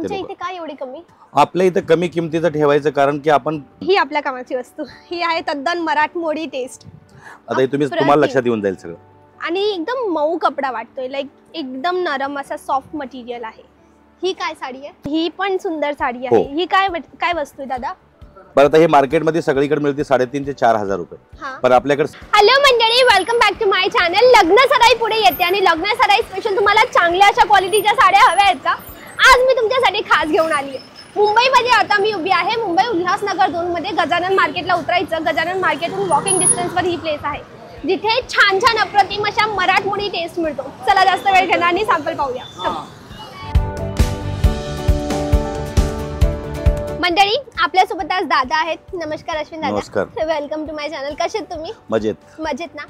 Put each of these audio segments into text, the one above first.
तुमच्या इथे काय एवढी कमी? आपल्या इथे कमी किमतीचं ठेवायचं कारण की आपण ही आपल्या कामाची वस्तू, ही आहे तद्दन मराठमोळी टेस्ट. आता हे तुम्हाला लक्षात येऊन जाईल सगळं. आणि एकदम मऊ कपडा वाटतोय, लाईक एकदम नरम असा सॉफ्ट मटेरियल आहे. ही काय साडी आहे? ही पण सुंदर साडी आहे. ही काय वस्तू आहे दादा? बरं, आता हे मार्केटमध्ये सगळीकडे मिळते 3,500 ते 4,000 रुपये. पण आपल्याकडे हॅलो मंडळी, welcome back to my channel. लग्न सराई पुढे येते आणि लग्न सराई स्पेशल तुम्हाला चांगल्या अशा क्वालिटीच्या साड्या हव्या आहेत का? आज मी तुमच्यासाठी खास घेऊन आली आहे. मुंबईमध्ये आता मी उभी आहे. मुंबई उल्हासनगर 2 मध्ये गजानन मार्केटला उतरायचं. गजानन मार्केटहून वॉकिंग डिस्टन्सवर ही प्लेस आहे, जिथे छान छान अप्रतिम अशा मराठमोळी टेस्ट मिळतो. चला जास्त वेळ घेणार आणि सॅम्पल पाहूया. मंडळी, आपल्यासोबत आज दादा आहेत. नमस्कार अश्विन दादा. नमस्कार. Welcome to my channel. कसे आहेत तुम्ही? मजेत ना.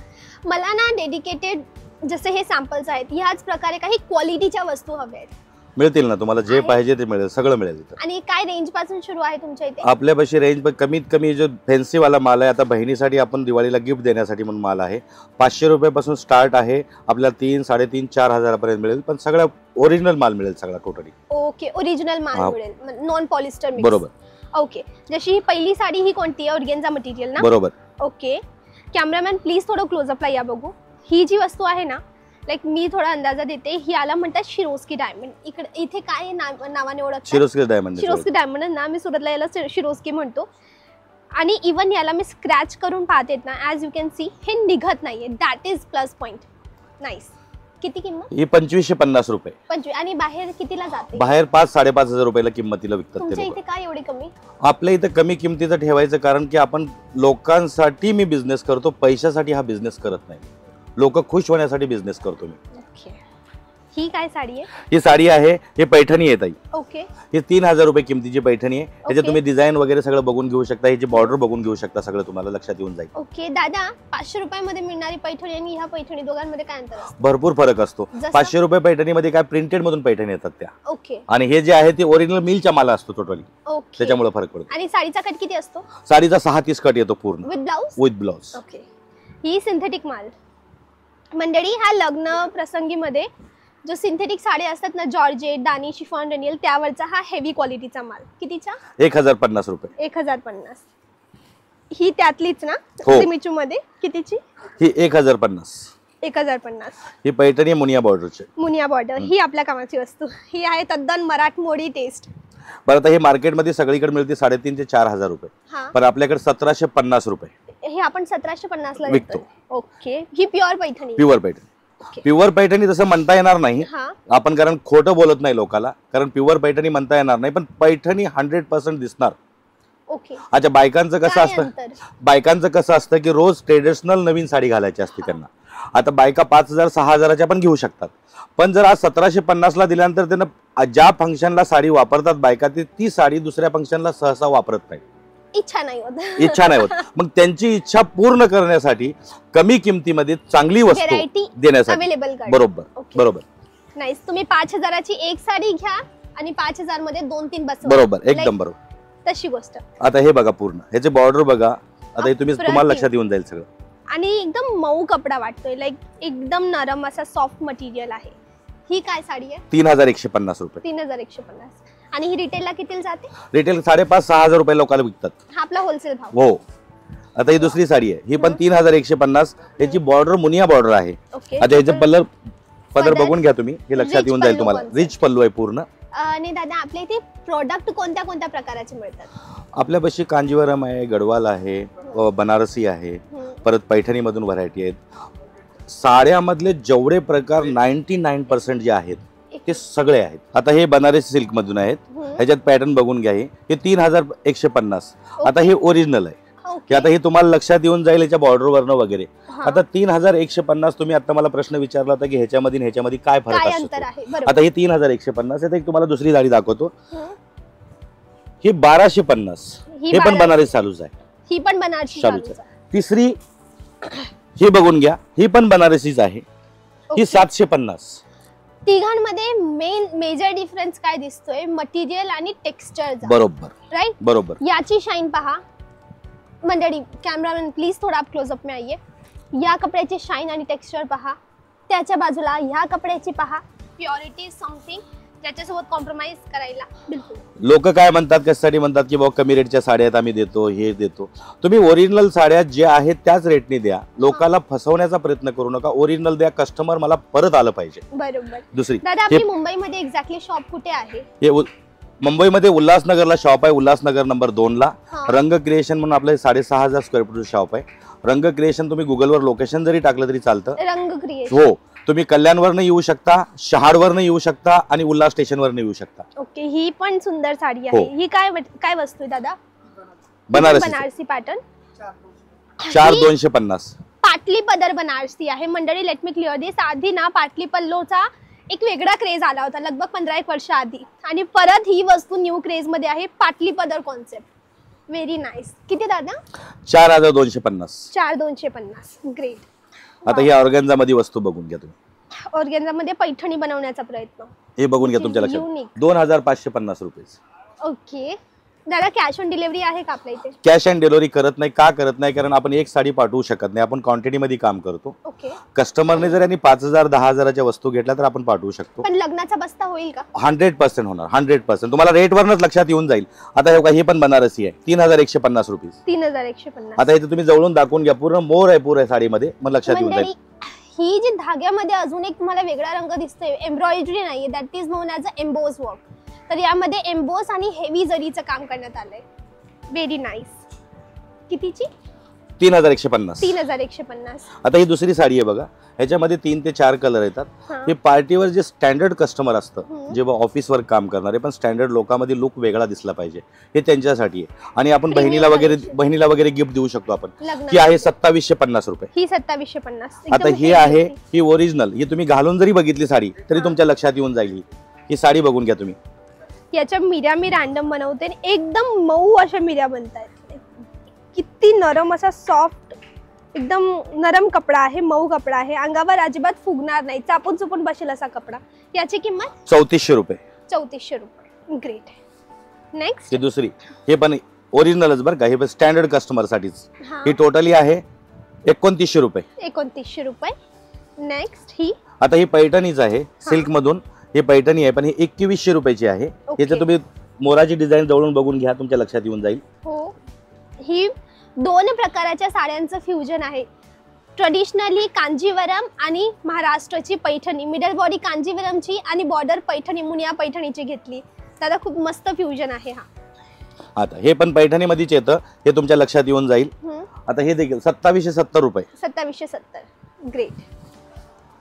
मला ना डेडिकेटेड जसे हे सॅम्पल्स आहेत ह्याच प्रकारे काही क्वालिटीच्या वस्तू हव्या आहेत. मिळतील ना, तुम्हाला जे पाहिजे ते मिळेल, सगळं मिळेल. आणि काय रेंज पासून सुरू आहे तुमच्या इथे? आपल्यापाशी रेंज कमीत कमी जो फॅन्सी वाला माल आहे, आता बहिणीसाठी आपण दिवाळीला गिफ्ट देण्यासाठी म्हणून माल आहे, 500 रुपयापासून स्टार्ट आहे. आपल्याला 3, 3.5, 4,000 पर्यंत मिळेल. पण सगळा ओरिजिनल माल मिळेल सगळा टोटली. ओके, ओरिजिनल माल मिळेल, नॉन पॉलिस्टर मिक्स. बरोबर. ओके, जशी ही पहिली साडी ही कोणती आहे? ऑर्गेन्झा मटेरियल ना? बरोबर. ओके, कॅमेरामॅन प्लीज थोडं क्लोजअपला या बघू. ही जी वस्तू आहे ना, लाईक मी थोडा अंदाजा देते, ही याला म्हणतात शिरोस्की डायमंड. इथे काय नावाने ओळखतात? शिरोस्की डायमंड. शिरोस्की डायमंड ना, मी सुरतला याला शिरोस्की म्हणतो. आणि इवन याला मी स्क्रॅच करून पाहते ना, ॲज यू कॅन सी हे निघत नाहीये. That is plus point. Nice. किती किंमत? ही 2,550 रुपये. 25. आणि बाहेर कितीला जाते? बाहेर 5-5.5 रुपयाला किंमतीला विकतात. तुमच्या इथे काय एवढी कमी? आपल्या इथे कमी किमतीचं ठेवायचं कारण की आपण लोकांसाठी मी बिझनेस करतो, पैशासाठी हा बिझनेस करत नाही. लोक खुश होण्यासाठी बिझनेस करतो मी. ही काय साडी आहे? ही साडी आहे, ही पैठणी आहे ताई. ओके. ही 3,000 रुपये किमतीची पैठणी आहे. ह्याच्यात तुम्ही डिझाईन वगैरे सगळं बघून घेऊ शकता, ह्याची बॉर्डर बघून घेऊ शकता, सगळं तुम्हाला लक्षात येऊन जाईल. ओके दादा, 500 रुपयामध्ये मिळणारी पैठणी आणि ह्या पैठणी दोघांमध्ये काय अंतर असतं? भरपूर फरक असतो. 500 रुपये पैठणीमध्ये काय प्रिंटेड मधून पैठणी येतात त्या. ओके. आणि हे जे आहे ते ओरिजिनल मिलच्या माला असतो टोटली. ओके. त्याच्यामुळे फरक पडतो. आणि साडीचा कट किती असतो? साडीचा 6-30 कट येतो पूर्ण with blouse. Okay. He synthetic माल. मंडळी, ह्या लग्न प्रसंगीमध्ये जो सिंथेटिक साडी असतात ना, जॉर्जेट, दानी, शिफॉन, रनियल, त्यावरचा हा हेवी क्वालिटीचा माल. कितीचा? 1,050 रुपये. 1,050. ही त्यातलीच ना? सिमिचू मध्ये कितीची? ही 1,050. 1,050. ही पैठणी मुनिया बॉर्डरची. मुनिया बॉर्डर. ही आपल्या कामाची वस्तू. ही आहे तद्दन मराठमोळी टेस्ट. बरं, आता हे मार्केटमध्ये सगळीकडे मिळते 3,500 ते 4,000 रुपये. पण आपल्याकडे 1,750 रुपये. हे आपण 1,750 ला विकतो. ओके. ही pure Paithani. Pure Paithani. Pure Paithani तसं म्हणता येणार नाही आपण, कारण खोटं बोलत नाही लोकांना, कारण प्युअर पैठणी म्हणता येणार नाही, पण पैठणी 100% दिसणार. ओके. अच्छा, बायकांचं कसं असतं की रोज ट्रेडिशनल नवीन साडी घालायची असते त्यांना. आता बायका 5,000-6,000च्या पण घेऊ शकतात, पण जर आज 1,750 ला दिल्यानंतर त्यांना ज्या फंक्शनला साडी वापरतात बायका, ती साडी दुसऱ्या फंक्शनला सहसा वापरत नाही. इच्छा नाही होत. मग त्यांची इच्छा पूर्ण करण्यासाठी कमी किमतीमध्ये चांगली वस्तू देण्यासाठी. बरोबर. नाईस. तुम्ही 5,000ची एक साडी घ्या आणि 5,000 मध्ये 2-3 बसवा. बरोबर, एकदम बरोबर. तशी गोष्ट. आता हे बघा, पूर्ण ह्याचे बॉर्डर बघा. आता हे तुम्हाला लक्षात येऊन जाईल सगळं. आणि एकदम मऊ कपडा वाटतोय, लाईक एकदम नरम असा सॉफ्ट मटेरियल आहे. ही काय साडी आहे? 3,150 रुपये. 3,150. आणि ही रिटेलला कितीला जाते? रिटेल 5,500-6,000 रुपये लोकांना विकतात. हा आपला होलसेल भाव. हो. आता ही दुसरी साडी आहे, ही पण 3,150. याची बॉर्डर मुनिया बॉर्डर आहे. आता याचे पदर बघून घ्या तुम्ही, हे लक्षात येऊन जाईल तुम्हाला. रिच पल्लू आहे पूर्ण. आणि दादा, आपल्या इथे प्रोडक्ट कोणत्या कोणत्या प्रकाराचे मिळतात? आपल्यापाशी कांजीवरम आहे, गडवाल आहे, बनारसी आहे, परत पैठणी मधून व्हरायटी आहेत. साड्यामधले जेवढे प्रकार 99% जे आहेत ते सगळे आहेत. आता हे बनारसी सिल्क मधून आहेत. ह्याच्यात पॅटर्न बघून घ्या. हे 3,150. आता हे ओरिजिनल आहे. आता हे तुम्हाला लक्षात येऊन जाईल याच्या बॉर्डर वरनं वगैरे. आता 3,150 तुम्ही आता मला प्रश्न विचारला होता की ह्याच्यामध्ये काय फरक असतो. आता हे 3,150 आहे. तुम्हाला दुसरी साडी दाखवतो. ही 1,250. हे पण बनारसी चालूच आहे. ही पण बनारसी चालूच आहे. तिसरी ही बघून घ्या, ही पण बनारसीच आहे. ही 750. तिघांमध्ये मेजर डिफरन्स काय दिसतोय? मटेरियल आणि टेक्स्चर. बरोबर, राइट. बरोबर. याची शाईन पहा मंडळी. कॅमेरामॅन प्लीज थोड़ा आप क्लोजअप में आइए. या कपड्याची शाईन आणि टेक्स्चर पहा. त्याच्या बाजूला ह्या कपड्याची पहा. Purity something. ज्याच्यासोबत कॉम्प्रोमाइज करायला बिलकुल. लोक काय म्हणतात, कशासाठी म्हणतात की बाबा कमी रेटच्या साड्या आहेत आम्ही देतो, हे देतो. तुम्ही ओरिजिनल साड्या ज्या आहेत त्याच रेटने द्या. लोकांना फसवण्याचा प्रयत्न करू नका. ओरिजिनल द्या. कस्टमर मला परत आलं पाहिजे. बरोबर. दुसरी दादा आपली मुंबईमध्ये एक्झॅक्टली शॉप कुठे आहे? हे मुंबईमध्ये उल्हासनगरला शॉप आहे. उल्हासनगर नंबर 2 ला. रंग क्रिएशन म्हणून आपलं 6,500 स्क्वेअर फूट शॉप आहे. रंग क्रिएशन तुम्ही गुगलवर लोकेशन जरी टाकलं तरी चालतं. रंग क्रिएशन. हो, तुम्ही कल्याणवरनं येऊ शकता, शहाडवरनं येऊ शकता आणि उल्हास स्टेशनवरनं येऊ शकता. ओके. ही पण सुंदर साडी आहे. ही काय वस्तू आहे दादा? बनारसी पॅटर्न. 4,250. पाटली पदर बनारसी आहे. मंडळी लेट मी क्लिअर दिस. आधी ना पाटली पल्लोचा एक वेगळा क्रेज आला होता लगभग 15-1 वर्ष आधी, आणि परत ही वस्तू न्यू क्रेज मध्ये आहे. पाटली पदर कॉन्सेप्ट. Very nice. किती दादा? 4,250. 4,250. ग्रेट. आता ही ऑर्गेन्झा मध्ये वस्तू बघून घ्या तुम्ही. ऑर्गेन्झा मध्ये पैठणी बनवण्याचा प्रयत्न. हे बघून घ्या तुमच्या लक्षात. 2,550 रुपये. ओके. दादा कॅश ऑन डिलिव्हरी आहे का आपल्या इथे? कॅश ऑन डिलिव्हरी करत नाही. का करत नाही? कारण आपण एक साडी पाठवू शकत नाही. आपण क्वांटिटी मध्ये काम करतो. ओके. कस्टमरने जर यांनी 5,000-10,000च्या वस्तू घेतल्या तर आपण पाठवू शकतो. पण लग्नाचा बस्ता होईल का? 100% होणार. 100%. तुम्हाला रेटवरच लक्षात येऊन जाईल. आता हे पण बनारसी आहे. 3,150 रुपये. 3,150. आता इथे तुम्ही जवळून दाखवून घ्या. पूर्ण मोर आहे पूर्ण साडीमध्ये. मग लक्षात येऊन जाईल. ही जी धाग्यामध्ये अजून एक तुम्हाला वेगळा रंग दिसतोय, एम्ब्रॉयडरी नाहीये, that is non as a emboss work. तर यामध्ये एम्बोस आणि हेवी जरीचं काम करण्यात आलंय. Very nice. कितीची? 3,150. 3,150. आता ही दुसरी साडी आहे बघा. ह्याच्यामध्ये 3 ते 4 कलर येतात. हे पार्टीवर जे स्टँडर्ड कस्टमर असतं, जेव्हा ऑफिसवर काम करणारे पण स्टँडर्ड लोकांमध्ये लुक वेगळा दिसला पाहिजे, हे त्यांच्यासाठी आहे. आणि आपण बहिणीला वगैरे गिफ्ट देऊ शकतो आपण. ही आहे 2,750 रुपये. ही 2,750. आता ही आहे ही ओरिजिनल. ही तुम्ही घालून जरी बघितली साडी तरी तुमच्या लक्षात येऊन जाईल. ही साडी बघून घ्या तुम्ही. याच्या मिऱ्या मी रॅन्डम बनवते. एकदम मऊ अशा मिऱ्या बनतायत. किती नरम असा सॉफ्ट एकदम नरम कपडा आहे, मऊ कपडा आहे. अंगावर अजिबात फुगणार नाही, चापून चुपून बसेल असा कपडा. याची किंमत 3,400 रुपये. 3,400 रुपये. ग्रेट. नेक्स्ट. ही दुसरी. हे पण ओरिजिनलच बरं का. हे पण स्टँडर्ड कस्टमर साठीच. ही टोटली आहे 2,900 रुपये. 2,900 रुपये. नेक्स्ट. ही आता ही पैठणीच आहे सिल्क मधून. ही पैठणी आहे पण ही 2,100 रुपयाची आहे. याचं तुम्ही मोराची डिझाईन जवळून बघून घ्या, तुमच्या लक्षात येऊन जाईल. हो. ही 2 प्रकाराच्या साड्यांचं फ्युजन आहे. ट्रेडिशनली कांजीवरम आणि महाराष्ट्राची पैठणी. मिडल बॉडी कांजीवरमची आणि बॉर्डर पैठणी मुनिया पैठणीची घेतली. दादा खूप मस्त फ्युजन आहे हा. आता हे पण पैठणीमध्येच येतं, हे तुमच्या लक्षात येऊन जाईल. आता हे देखील 2,770 रुपये. 2,770. ग्रेट.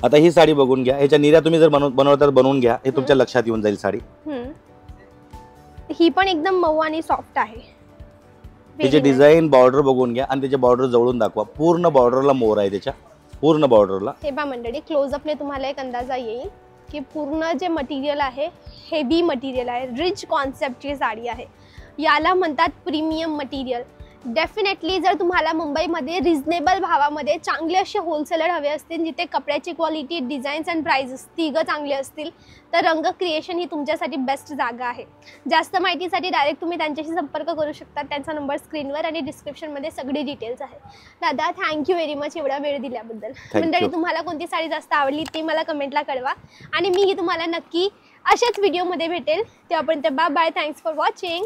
आता ही साडी बघून घ्या. ह्याच्या निऱ्या तुम्ही जर बनवता बनवून घ्या, हे तुमच्या लक्षात येऊन जाईल साडी. ही पण एकदम मऊ आणि सॉफ्ट आहे. त्याची डिझाईन बॉर्डर बघून घ्या आणि त्याच्या बॉर्डर जवळून दाखवा. पूर्ण बॉर्डरला मोर आहे त्याच्या. पूर्ण बॉर्डरला. हे बा मंडळी क्लोजअपने तुम्हाला एक अंदाजा येईल की पूर्ण जे मटेरियल आहे हेवी मटेरियल आहे. रिच कॉन्सेप्टची साडी आहे. याला म्हणतात प्रीमियम मटेरियल. डेफिनेटली जर तुम्हाला मुंबईमध्ये रिझनेबल भावामध्ये चांगले असे होलसेलर हवे असतील, जिथे कपड्याची क्वालिटी, डिझाईन्स अँड प्राइसेस तिघं चांगले असतील, तर रंग क्रिएशन ही तुमच्यासाठी बेस्ट जागा आहे. जास्त माहितीसाठी डायरेक्ट तुम्ही त्यांच्याशी संपर्क करू शकता. त्यांचा नंबर स्क्रीनवर आणि डिस्क्रिप्शनमध्ये सगळी डिटेल्स आहे. दादा थँक्यू व्हेरी मच एवढा वेळ दिल्याबद्दल. मंडळी तुम्हाला कोणती साडी जास्त आवडली ती मला कमेंटला कळवा आणि मीही तुम्हाला नक्की अशाच व्हिडिओमध्ये भेटेल. तेव्हापर्यंत bye bye. Thanks for watching.